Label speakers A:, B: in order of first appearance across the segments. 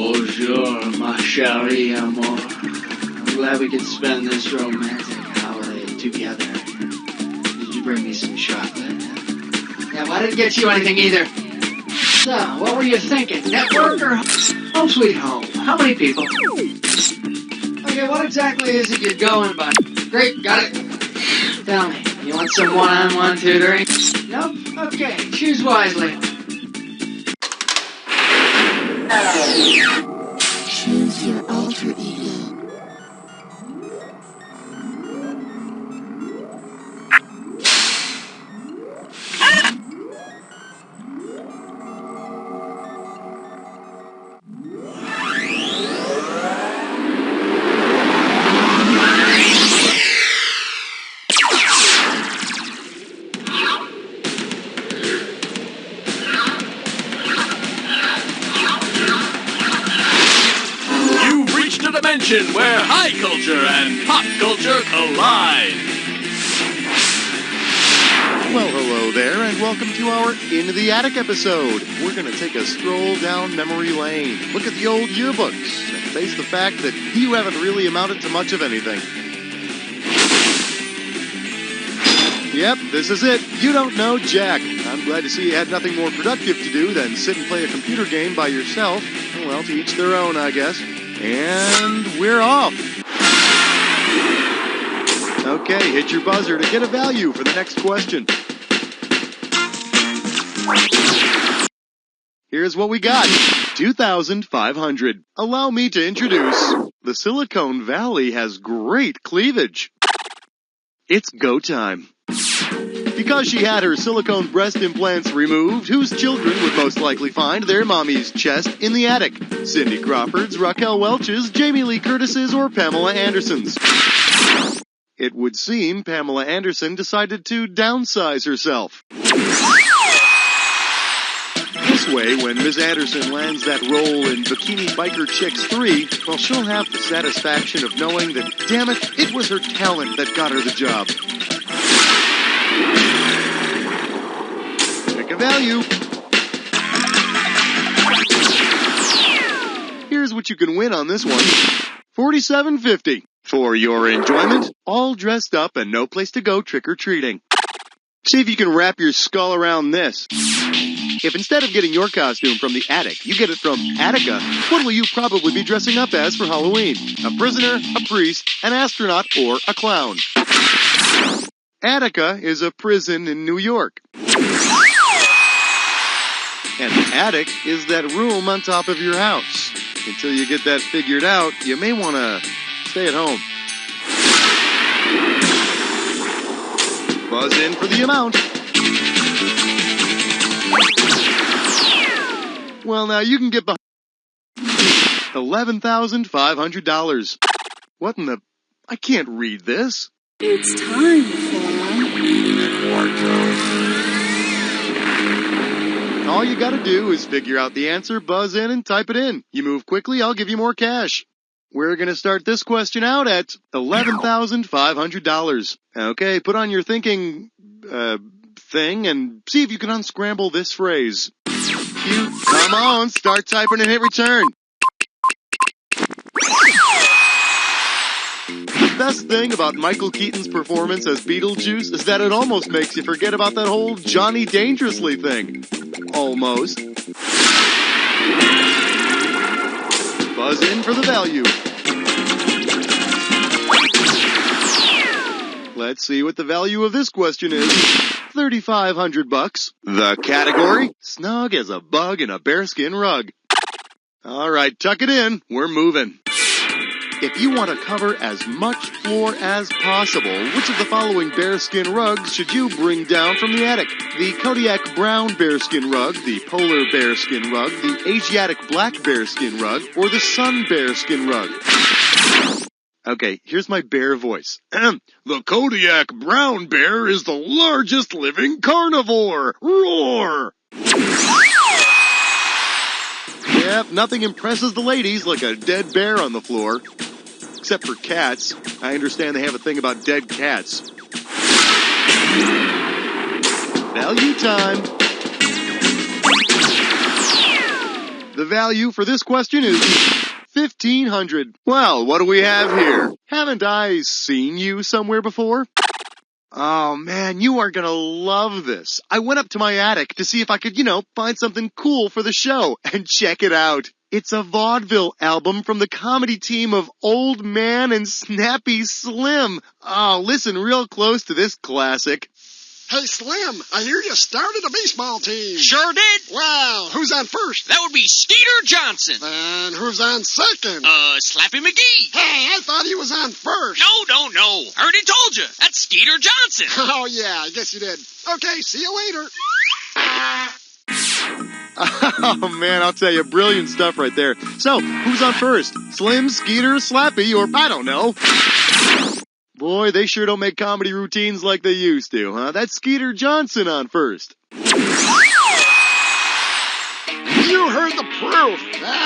A: Bonjour, ma chérie amour. I'm glad we could spend this romantic holiday together. Did you bring me some chocolate? Yeah, well, I didn't get you anything either. So, what were you thinking? Network or home sweet home? How many people? Okay, what exactly is it you're going by? Great, got it. Tell me, you want some one-on-one tutoring? Nope? Okay, choose wisely.
B: Choose your alter ego.
C: Dimension where high culture and pop culture collide.
D: Well, hello there, and welcome to our Into the Attic episode. We're going to take a stroll down memory lane, look at the old yearbooks, and face the fact that you haven't really amounted to much of anything. Yep, this is it. You don't know Jack. I'm glad to see you had nothing more productive to do than sit and play a computer game by yourself. Well, to each their own, I guess. And we're off. Okay, hit your buzzer to get a value for the next question. Here's what we got. 2,500. Allow me to introduce. The Silicon Valley has great cleavage. It's go time. Because she had her silicone breast implants removed, whose children would most likely find their mommy's chest in the attic? Cindy Crawford's, Raquel Welch's, Jamie Lee Curtis's, or Pamela Anderson's? It would seem Pamela Anderson decided to downsize herself. This way, when Ms. Anderson lands that role in Bikini Biker Chicks 3, well, she'll have the satisfaction of knowing that, damn it was her talent that got her the job. Pick a value. Here's what you can win on this one. $47.50. For your enjoyment, all dressed up and no place to go trick-or-treating. See if you can wrap your skull around this. If instead of getting your costume from the attic, you get it from Attica, what will you probably be dressing up as for Halloween? A prisoner, a priest, an astronaut, or a clown? Attica is a prison in New York. And the attic is that room on top of your house. Until you get that figured out, you may want to stay at home. Buzz in for the amount. Well, now you can get behind $11,500. What in the... I can't read this.
B: It's time for...
D: All you gotta do is figure out the answer, buzz in, and type it in. You move quickly, I'll give you more cash. We're gonna start this question out at $11,500. Okay, put on your thinking, thing and see if you can unscramble this phrase. Come on, start typing and hit return. The best thing about Michael Keaton's performance as Beetlejuice is that it almost makes you forget about that whole Johnny Dangerously thing. Almost. Buzz in for the value. Let's see what the value of this question is. $3,500. The category? Snug as a bug in a bearskin rug. All right, tuck it in. We're moving. If you want to cover as much floor as possible, which of the following bearskin rugs should you bring down from the attic? The Kodiak brown bearskin rug, the polar bearskin rug, the Asiatic black bearskin rug, or the sun bearskin rug? Okay, here's my bear voice. The Kodiak brown bear is the largest living carnivore. Roar! Yep, nothing impresses the ladies like a dead bear on the floor. Except for cats. I understand they have a thing about dead cats. Value time. The The value for this question is $1,500. Well, what do we have here? Haven't I seen you somewhere before? Oh man, you are gonna love this. I went up to my attic to see if I could, find something cool for the show, and check it out. It's a vaudeville album from the comedy team of Old Man and Snappy Slim. Oh, listen real close to this classic.
E: Hey, Slim, I hear you started a baseball team.
C: Sure did.
E: Well, who's on first?
C: That would be Skeeter Johnson.
E: And who's on second?
C: Slappy McGee.
E: Hey, I thought he was on first.
C: No. I already told you. That's Skeeter Johnson.
E: Oh, yeah, I guess you did. Okay, see you later.
D: Oh man, I'll tell you, brilliant stuff right there. So, who's on first? Slim, Skeeter, Slappy, or I don't know. Boy, they sure don't make comedy routines like they used to, huh? That's Skeeter Johnson on first.
E: You heard the proof.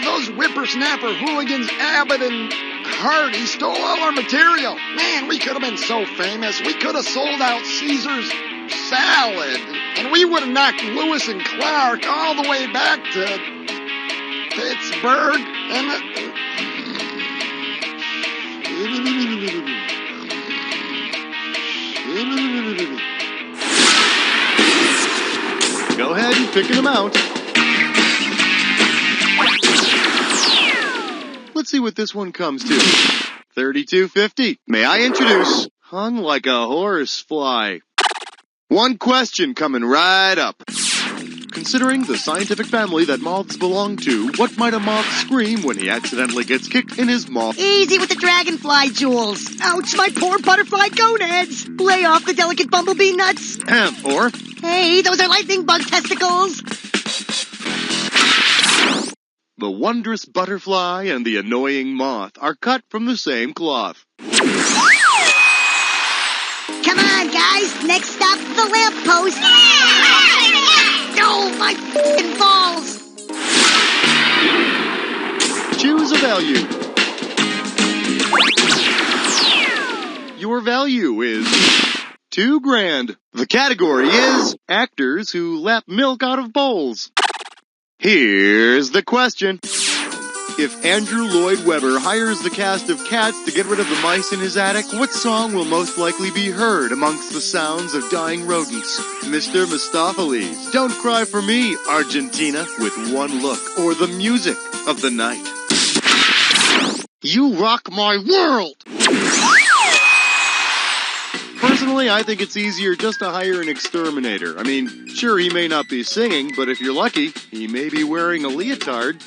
E: Those whippersnapper hooligans Abbott and Hardy stole all our material. Man, we could have been so famous. We could have sold out Caesar's salad. And we would have knocked Lewis and Clark all the way back to Pittsburgh.
D: Go ahead and pick them out. Let's see what this one comes to. $32.50. May I introduce Hung Like a Horsefly. One question coming right up. Considering the scientific family that moths belong to, what might a moth scream when he accidentally gets kicked in his moth?
F: Easy with the dragonfly, Jules. Ouch, my poor butterfly gonads. Lay off the delicate bumblebee nuts.
D: Or?
F: Hey, those are lightning bug testicles.
D: The wondrous butterfly and the annoying moth are cut from the same cloth.
F: Come on, guys. Next stop, the lamppost. Oh, my f***ing balls.
D: Choose a value. Your value is $2,000. The category is actors who lap milk out of bowls. Here's the question. If Andrew Lloyd Webber hires the cast of Cats to get rid of the mice in his attic, what song will most likely be heard amongst the sounds of dying rodents? Mr. Mistopheles, Don't Cry for Me, Argentina, with one look, or the music of the night. You rock my world! Personally, I think it's easier just to hire an exterminator. I mean, sure, he may not be singing, but if you're lucky, he may be wearing a leotard.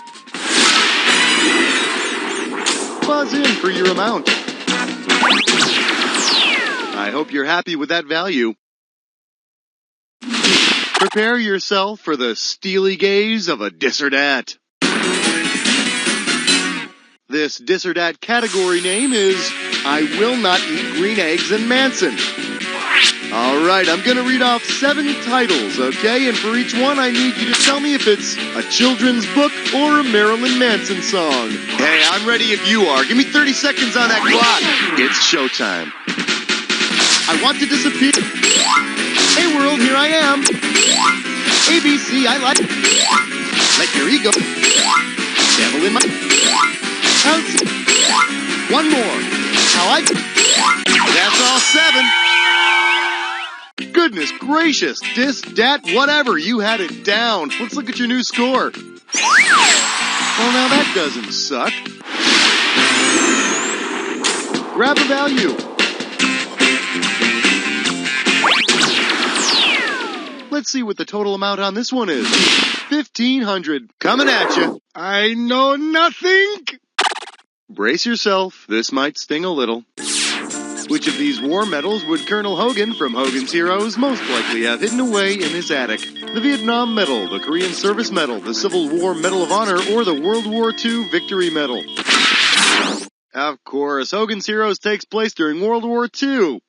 D: Buzz in for your amount. I hope you're happy with that value. Prepare yourself for the steely gaze of a disserdat. This disserdat category name is I Will Not Eat Green Eggs and Manson. Alright, I'm gonna read off 7 titles, okay? And for each one, I need you to tell me if it's a children's book or a Marilyn Manson song. Hey, I'm ready if you are. Give me 30 seconds on that clock. It's showtime. I want to disappear. Hey world, here I am. ABC, I like. Let your ego. Devil in my. Ouch. One more. How I. That's all 7. Goodness gracious, dis, dat, whatever, you had it down. Let's look at your new score. Well, now that doesn't suck. Grab a value. Let's see what the total amount on this one is. $1,500. Coming at you. I know nothing. Brace yourself. This might sting a little. Which of these war medals would Colonel Hogan from Hogan's Heroes most likely have hidden away in his attic? The Vietnam Medal, the Korean Service Medal, the Civil War Medal of Honor, or the World War II Victory Medal? Of course, Hogan's Heroes takes place during World War II.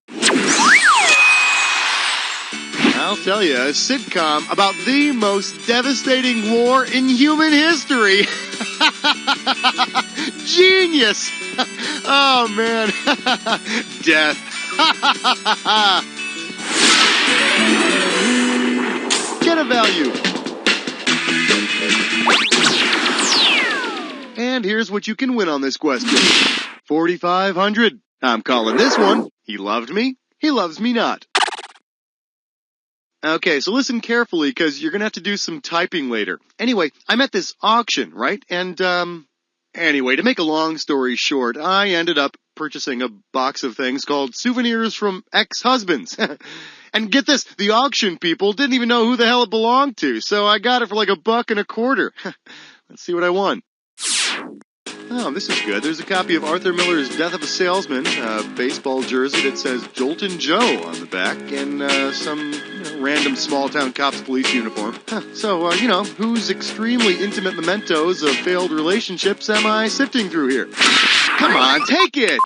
D: I'll tell you, a sitcom about the most devastating war in human history. Genius! Oh, man. Death. Get a value. And here's what you can win on this question. $4,500. I'm calling this one, He Loved Me, He Loves Me Not. Okay, so listen carefully, because you're going to have to do some typing later. Anyway, I'm at this auction, right? And, anyway, to make a long story short, I ended up purchasing a box of things called Souvenirs from Ex-Husbands. And get this, the auction people didn't even know who the hell it belonged to, so I got it for like $1.25. Let's see what I won. Oh, this is good. There's a copy of Arthur Miller's Death of a Salesman, a baseball jersey that says Joltin' Joe on the back, and some random small-town cop's police uniform. So, whose extremely intimate mementos of failed relationships am I sifting through here? Come on, take it!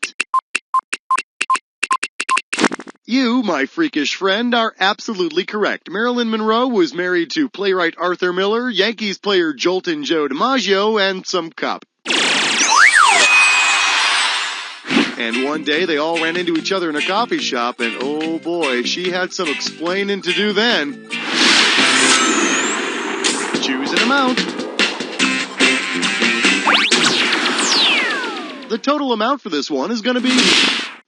D: You, my freakish friend, are absolutely correct. Marilyn Monroe was married to playwright Arthur Miller, Yankees player Joltin' Joe DiMaggio, and some cop. And one day they all ran into each other in a coffee shop, and oh boy, she had some explaining to do then. Choose an amount. The total amount for this one is going to be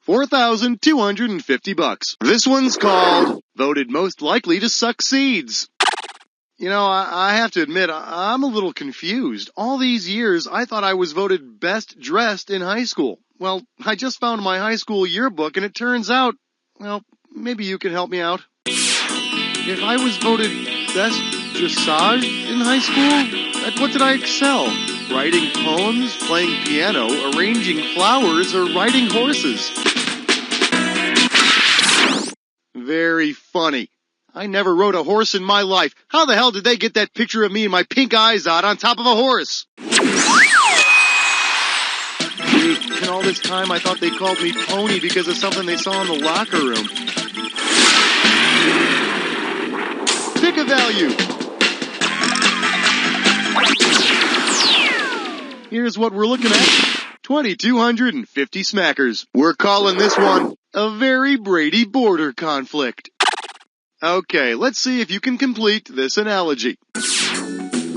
D: $4,250. This one's called Voted Most Likely to Suck Seeds. I have to admit, I'm a little confused. All these years, I thought I was voted best dressed in high school. Well, I just found my high school yearbook, and it turns out, maybe you can help me out. If I was voted best dressage in high school, at what did I excel? Writing poems, playing piano, arranging flowers, or riding horses? Very funny. I never rode a horse in my life. How the hell did they get that picture of me and my pink eyes out on top of a horse? And all this time I thought they called me Pony because of something they saw in the locker room. Pick a value. Here's what we're looking at. 2,250 smackers. We're calling this one a very Brady border conflict. Okay, let's see if you can complete this analogy.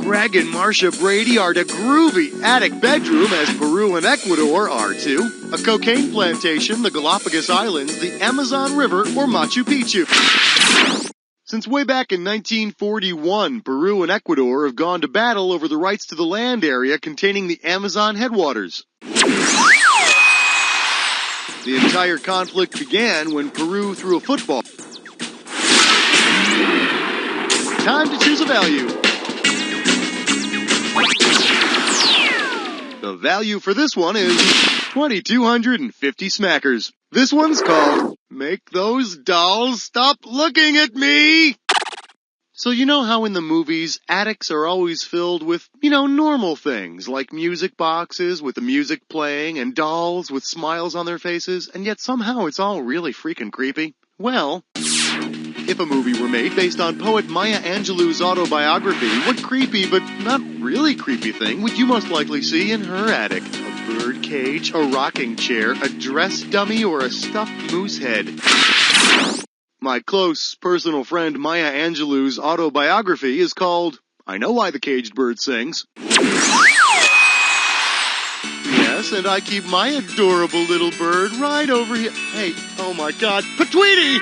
D: Greg and Marcia Brady are the groovy attic bedroom as Peru and Ecuador are to a cocaine plantation, the Galapagos Islands, the Amazon River, or Machu Picchu. Since way back in 1941, Peru and Ecuador have gone to battle over the rights to the land area containing the Amazon headwaters. The entire conflict began when Peru threw a football. Time to choose a value. The value for this one is 2,250 smackers. This one's called Make Those Dolls Stop Looking at Me. So you know how in the movies, attics are always filled with, normal things, like music boxes with the music playing and dolls with smiles on their faces, and yet somehow it's all really freaking creepy? Well, if a movie were made based on poet Maya Angelou's autobiography, what creepy but not really creepy thing would you most likely see in her attic? A bird cage, a rocking chair, a dress dummy, or a stuffed moose head? My close personal friend Maya Angelou's autobiography is called I Know Why the Caged Bird Sings. Yes, and I keep my adorable little bird right over here. Hey, oh my God, Patweety!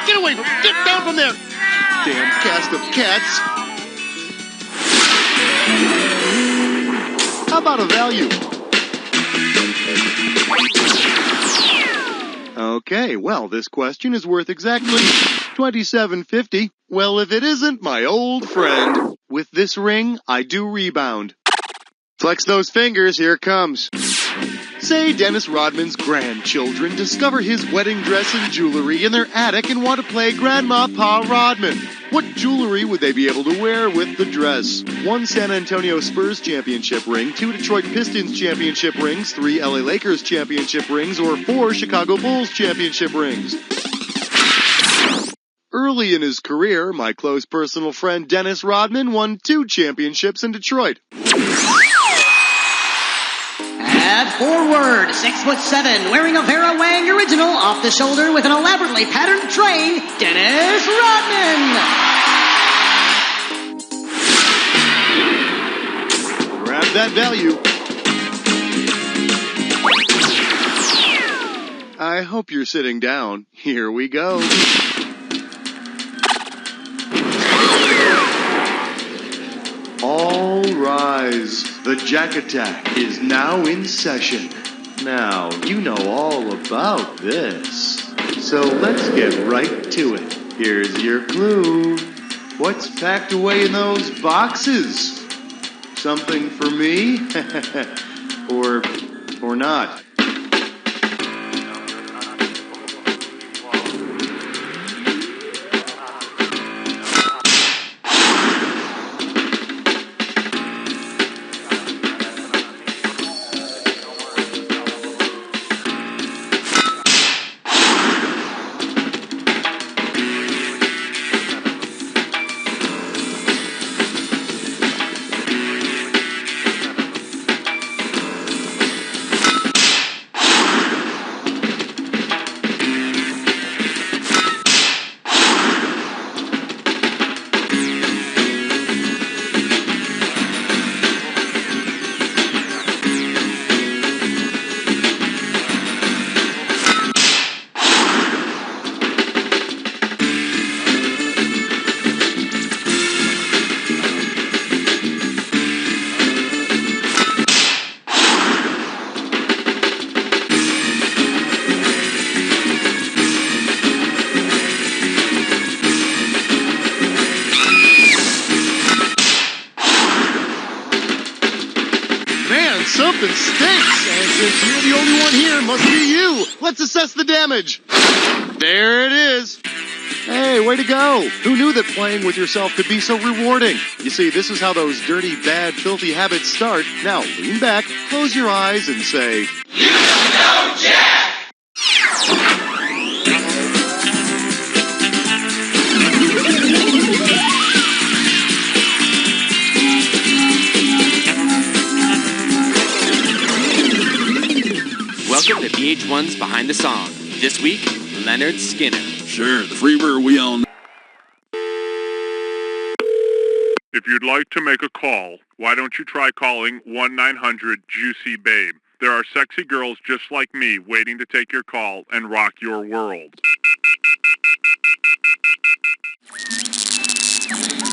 D: Get away! Get down from there! Damn cast of cats! How about a value? Okay, well, this question is worth exactly $27.50. Well, if it isn't my old friend. With this ring, I do rebound. Flex those fingers, here it comes. Say Dennis Rodman's grandchildren discover his wedding dress and jewelry in their attic and want to play Grandma Pa Rodman. What jewelry would they be able to wear with the dress? 1 San Antonio Spurs championship ring, 2 Detroit Pistons championship rings, 3 LA Lakers championship rings, or 4 Chicago Bulls championship rings? Early in his career, my close personal friend Dennis Rodman won 2 championships in Detroit.
F: At forward, 6'7", wearing a Vera Wang original off the shoulder with an elaborately patterned train, Dennis Rodman.
D: Grab that value. I hope you're sitting down. Here we go. All rise. The Jack Attack is now in session. Now, you know all about this. So let's get right to it. Here's your clue. What's packed away in those boxes? Something for me? or not? Something stinks, and since you're the only one here, must be you. Let's assess the damage. There it is. Hey, way to go. Who knew that playing with yourself could be so rewarding? You see, this is how those dirty, bad, filthy habits start. Now, lean back, close your eyes, and say, "You don't know Jack!"
G: Welcome to VH1's Behind the Song. This week, Leonard Skinner.
C: Sure, the Freebird we all know.
H: If you'd like to make a call, why don't you try calling 1-900-JUICY-BABE? There are sexy girls just like me waiting to take your call and rock your world.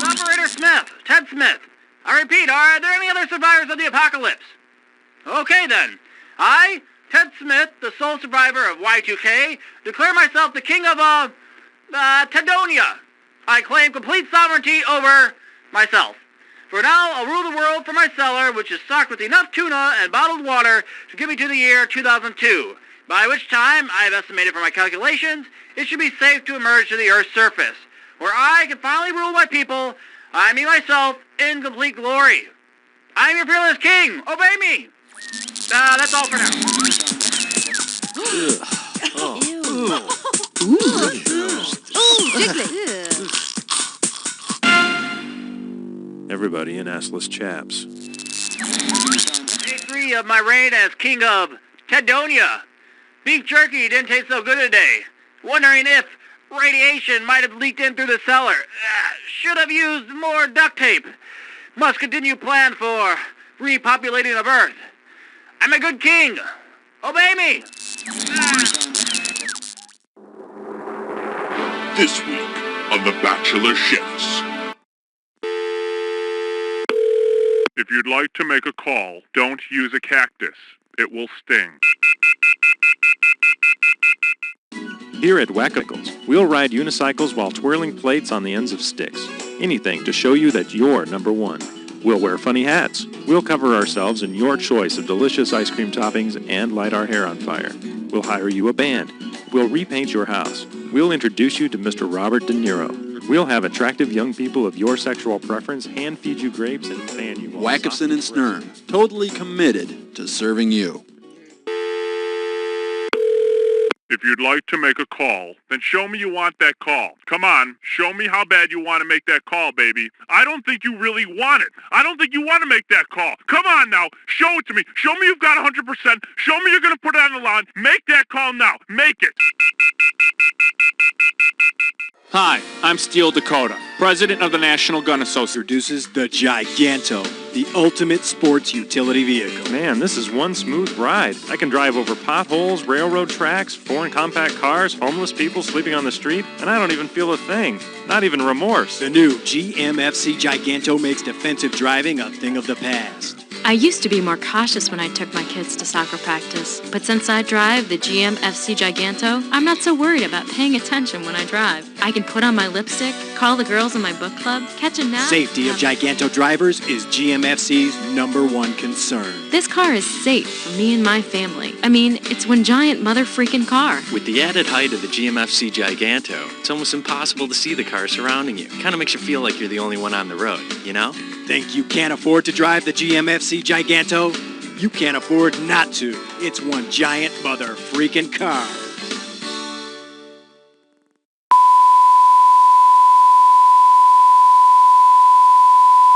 I: Operator Smith, Ted Smith. I repeat, are there any other survivors of the apocalypse? Okay then. I, Ted Smith, the sole survivor of Y2K, declare myself the king of, Tedonia. I claim complete sovereignty over myself. For now, I'll rule the world from my cellar, which is stocked with enough tuna and bottled water to get me to the year 2002, by which time, I have estimated from my calculations, it should be safe to emerge to the Earth's surface, where I can finally rule my people, I mean myself, in complete glory. I'm your fearless king. Obey me. That's all for now.
J: Everybody in assless chaps.
I: Day 3 of my reign as king of Tedonia. Beef jerky didn't taste so good today. Wondering if radiation might have leaked in through the cellar. Should have used more duct tape. Must continue plan for repopulating of Earth. I'm a good king. Obey me.
H: This week on The Bachelor Chefs. If you'd like to make a call, don't use a cactus. It will sting.
J: Here at Wackicles, we'll ride unicycles while twirling plates on the ends of sticks. Anything to show you that you're number one. We'll wear funny hats. We'll cover ourselves in your choice of delicious ice cream toppings and light our hair on fire. We'll hire you a band. We'll repaint your house. We'll introduce you to Mr. Robert De Niro. We'll have attractive young people of your sexual preference hand feed you grapes and fan you.
C: Wackifson and Snurm, totally committed to serving you.
H: If you'd like to make a call, then show me you want that call. Come on, show me how bad you want to make that call, baby. I don't think you really want it. I don't think you want to make that call. Come on now, show it to me. Show me you've got 100%. Show me you're going to put it on the line. Make that call now. Make it.
K: Hi, I'm Steel Dakota, president of the National Gun Association.
L: Introduces the Giganto, the ultimate sports utility vehicle.
J: Man, this is one smooth ride. I can drive over potholes, railroad tracks, foreign foreign compact cars, homeless people sleeping on the street, and I don't even feel a thing. Not even remorse.
L: The new GMFC Giganto makes defensive driving a thing of the past.
M: I used to be more cautious when I took my kids to soccer practice, but since I drive the GMFC Giganto, I'm not so worried about paying attention when I drive. I can put on my lipstick, call the girls in my book club, catch a nap.
L: Safety of Giganto drivers is GMFC's #1 concern.
M: This car is safe for me and my family. I mean, it's one giant mother freaking car.
N: With the added height of the GMFC Giganto, it's almost impossible to see the car surrounding you. Kind of makes you feel like you're the only one on the road, you know?
L: Think you can't afford to drive the GMFC Giganto? You can't afford not to. It's one giant mother freaking car.